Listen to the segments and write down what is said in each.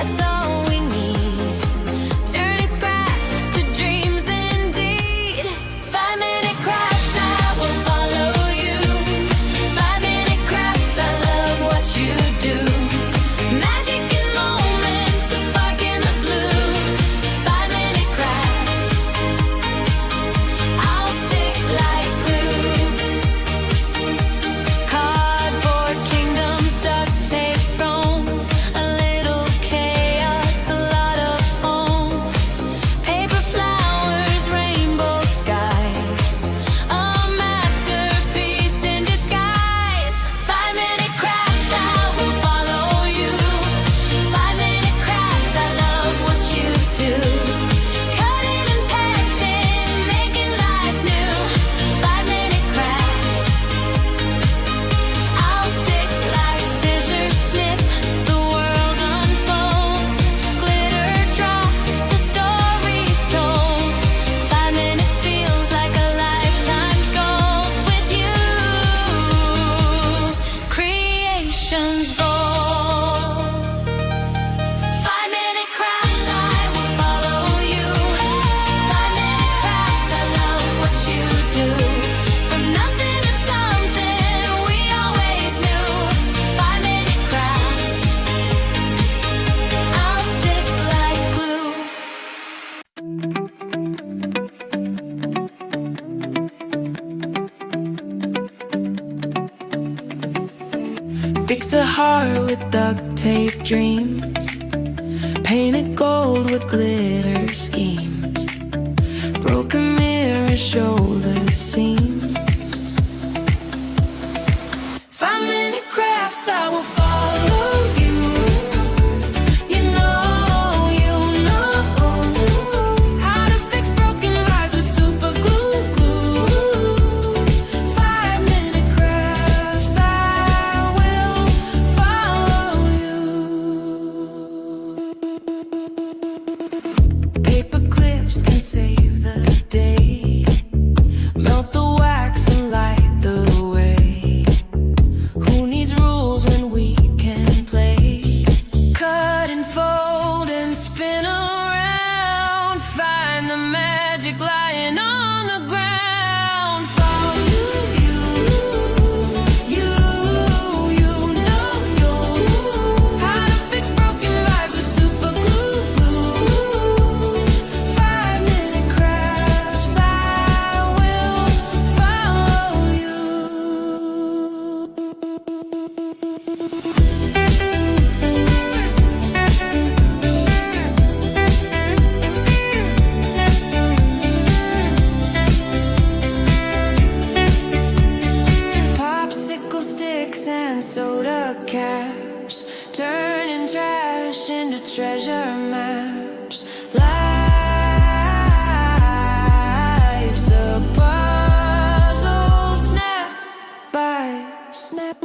that's all we need. Turning scraps to dreams indeed. 5-minute crafts, I will follow you. 5-minute crafts, I love what you do. Magic in moments, a spark in the blue. 5-minute crafts, I'll stick like glue. Cardboard kingdoms, duct tape thrones, a little chaos, a lot of home. Paper flowers, rainbow skies, a masterpiece in disguise. 5-minute crafts, I will follow you. 5-minute crafts, I love what you do. Cutting and pasting, making life new. 5-minute crafts, I'll stick like scissors, snip, the world unfolds. Glitter drops, the story's told. 5 minutes feels like a lifetime's gold with you. Creation's bold. 5-minute crafts, I will follow you. 5-minute crafts, I love what you do. From nothing to something, we always knew. 5-minute crafts, I'll stick like glue. Fix a heart with duct tape dreams. Paint it gold with glitter schemes. Broken mirror, show the seams. 5-minute crafts, I will follow you. You know how to fix broken lives with super glue. 5-minute crafts, I will follow you. Paper clips can save the day. Melt the wax and light the way. Who needs rules when we can play? Cut and fold and spin around. Find the magic lying on the ground. Follow you. You know how to fix broken lives with super glue. 5-minute crafts, I will follow you. Popsicle sticks and soda caps, turning trash into treasure maps. Life's a puzzle, snap by snap.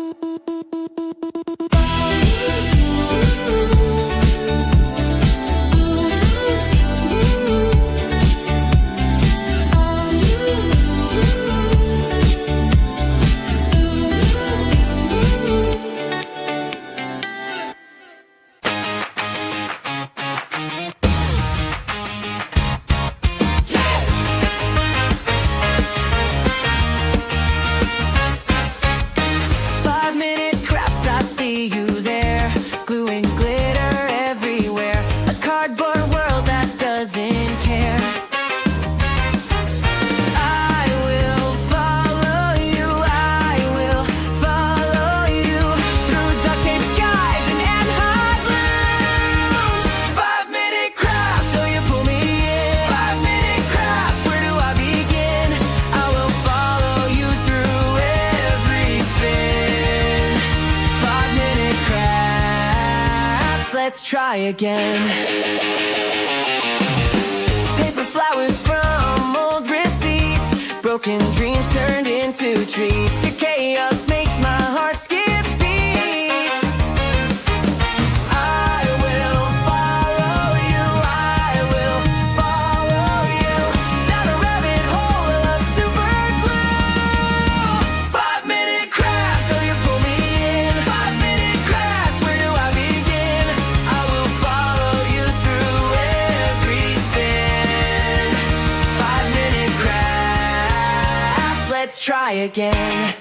let's try again. Paper flowers from old receipts, broken dreams turned into treats. Your chaos makes my heart skip beats. I will follow you, I will follow you down a rabbit hole of super glue. 5-minute crafts, so you pull me in. 5-minute crafts, where do I begin? I will follow let's try again.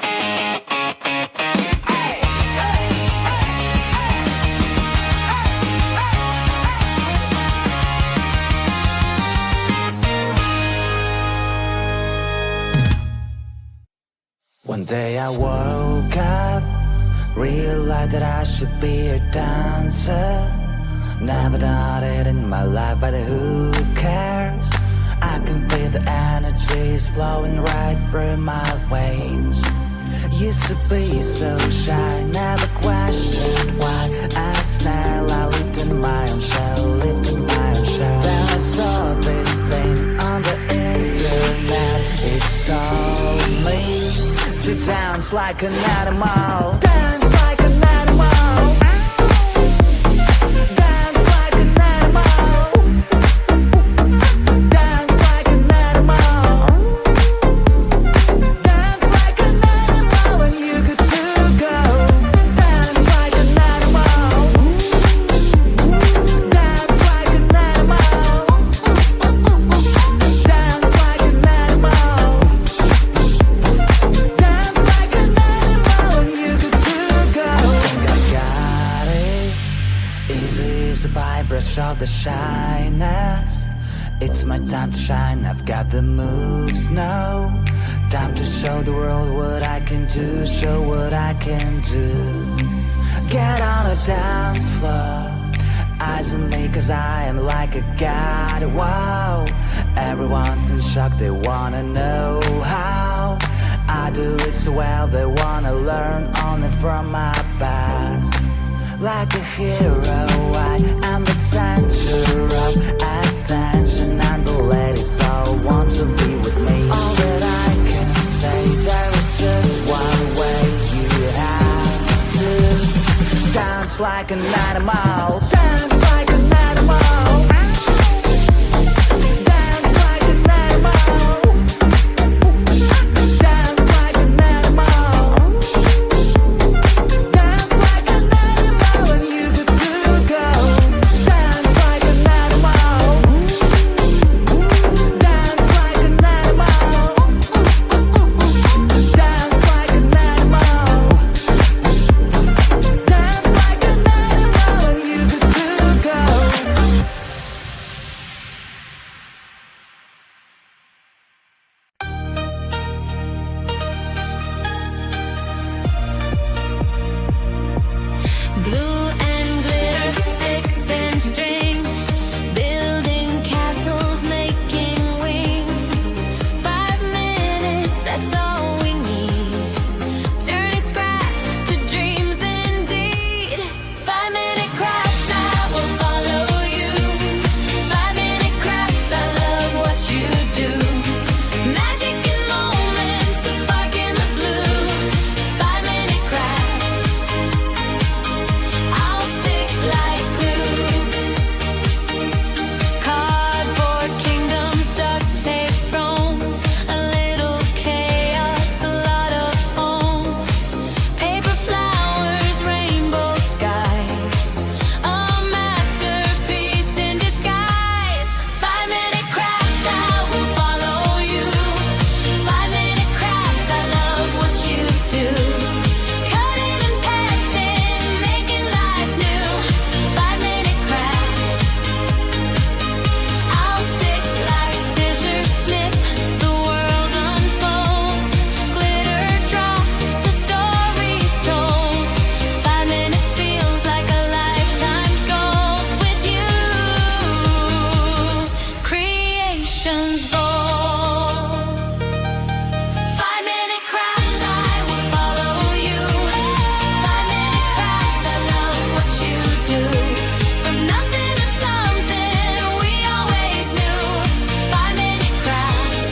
One day I woke up, realized that I should be a dancer. Never done it in my life, but who cares? I can feel the energies flowing right through my veins. Used to be so shy, never questioned why. As snail, I lived in my own shell, lived in my own shell. Then I saw this thing on the internet. It told me to dance like an animal. Dance like an animal. Dance like an animal. Dance like an animal. Dance like an animal when you get to go. Dance like an animal. Dance like an animal. Dance like an animal. Dance like an animal when you get to go. I got it. Easy as the brush of the shyness. It's my time to shine, I've got the moves now. Time to show the world what I can do, show what I can do. Get on a dance floor, eyes on me cause I am like a god, wow. Everyone's in shock, they wanna know how I do it so well, they wanna learn only from my past. Like a hero, I am the center of attention, and the ladies all want to be with me. All that I can say, there is just one way. You have to dance like an animal. Dance like an animal. Dance like an animal. Dance like an animal. Dance like an animal when you get to go. Dance like an animal. Dance like an animal. Dance like an animal. Dance like an animal when you get to go. Glue and glitter, sticks and string, building castles, making wings. 5 minutes, that's all we need. Turning scraps to dreams indeed. 5-minute crafts, I will follow you. 5-minute crafts, I love what you do. Magic in moments, a spark in the blue. 5-minute crafts, I'll stick like glue. Cardboard kingdoms, duct tape thrones, a little chaos, a lot of home. Paper flowers, rainbow skies, a masterpiece in disguise. 5-minute crafts, I will follow you. 5-minute crafts, I love what you do. Cutting and pasting, making life new. 5-minute crafts, I'll stick like scissors, snip, the world unfolds. Glitter drops, the story's told. 5 minutes feels like a lifetime's gold with you. Creation's bold. 5-minute crafts, I will follow you. 5-minute crafts, I love what you do. From nothing to something, we always knew. 5-minute crafts,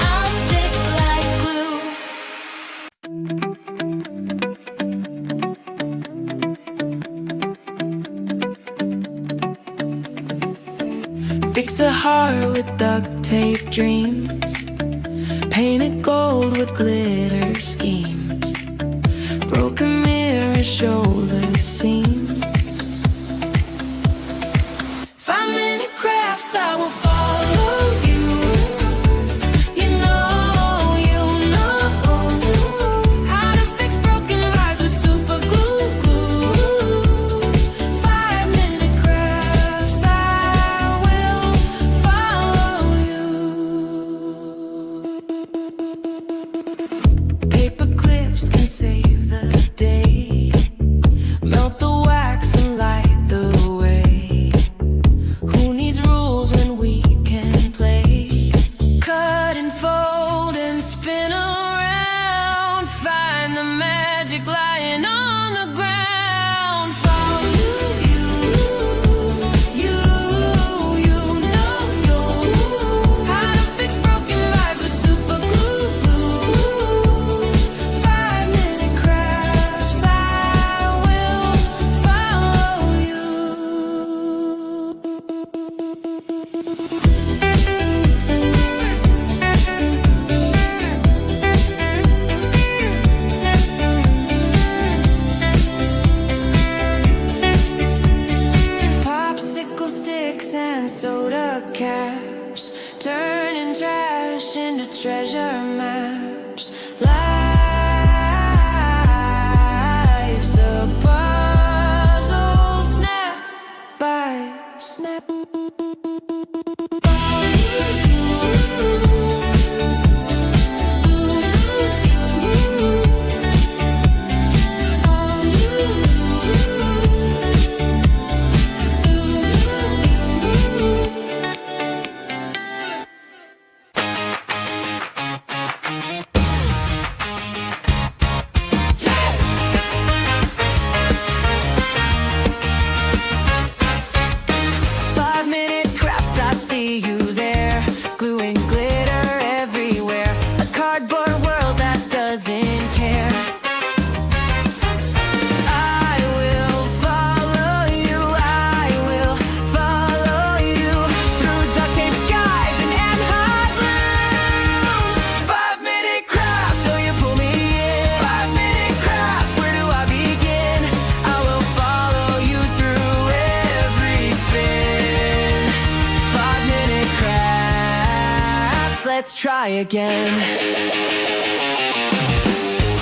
I'll stick like glue. Fix a heart with duct tape dreams, paint it gold with glitter schemes. Broken mirror, show the seams. 5-minute crafts, I will follow you. You know let's try again.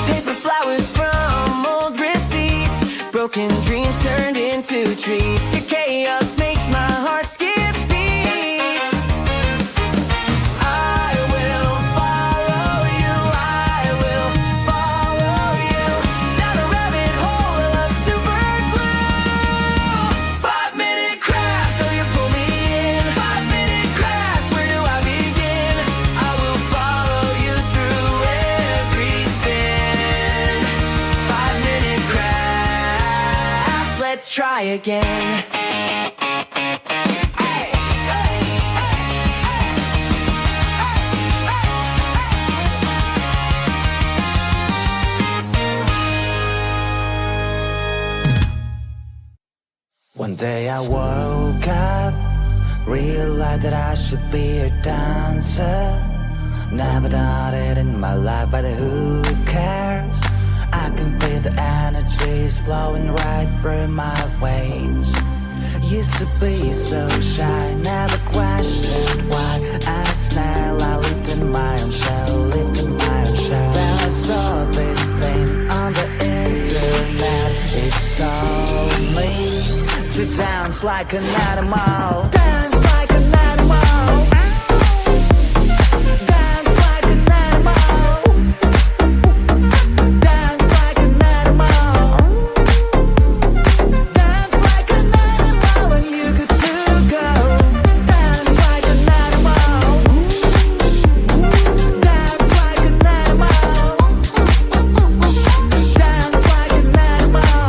Paper flowers from old receipts, broken dreams turned into treats. Your chaos makes my heart skip beats. I will follow you, I will follow you down a rabbit hole of super glue. 5-minute crafts, so you pull me in. 5-minute crafts, where do I begin? I will follow you through every spin. 5-minute crafts, let's try again. One day I woke up, realized that I should be a dancer. Never done it in my life, but who cares? I can feel the energies flowing right through my veins. Used to be so shy, never questioned why. As a snail, I lived in my own shell, lived in my own shell. Then I saw this thing on the internet. It told me to dance like an animal. Dance like an animal. Dance like an animal. Dance like an animal. Dance like an animal, and you good to go. Dance like an animal. Dance like an animal. Dance like an animal.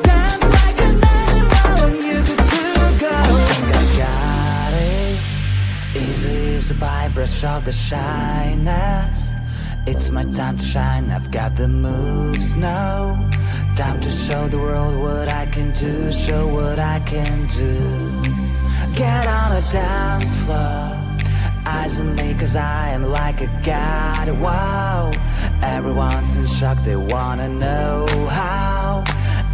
Dance like an animal, and you good to go. I think I got it. Easy as the brush of the shyness. It's my time to shine, I've got the moves now. Time to show the world what I can do, show what I can do. Get on a dance floor, eyes on me cause I am like a god, wow. Everyone's in shock, they wanna know how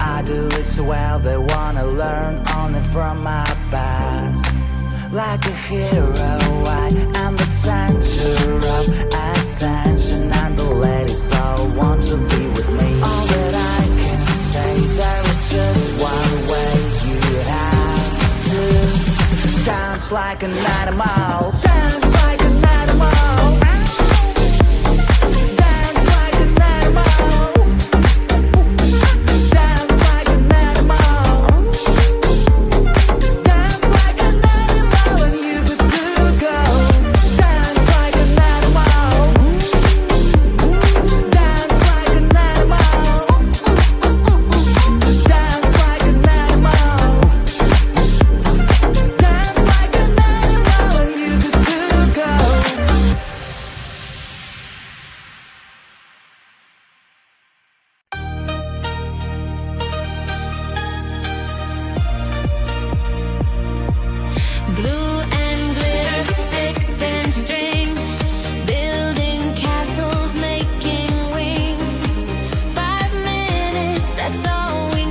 I do it so well, they wanna learn only from my past. Like a hero, I am the center of attention, and the ladies all want to be with me. All that I can say, there is just one way. You have to dance like an animal. Dance like an animal. Dance like an animal. Dance like an animal. Dance like an animal, and you good to go. Dance like an animal. Dance like an animal. Dance like an animal. Dance like an animal, and you good to go. Glue and glitter, sticks and string, building castles, making wings. 5 minutes, that's all we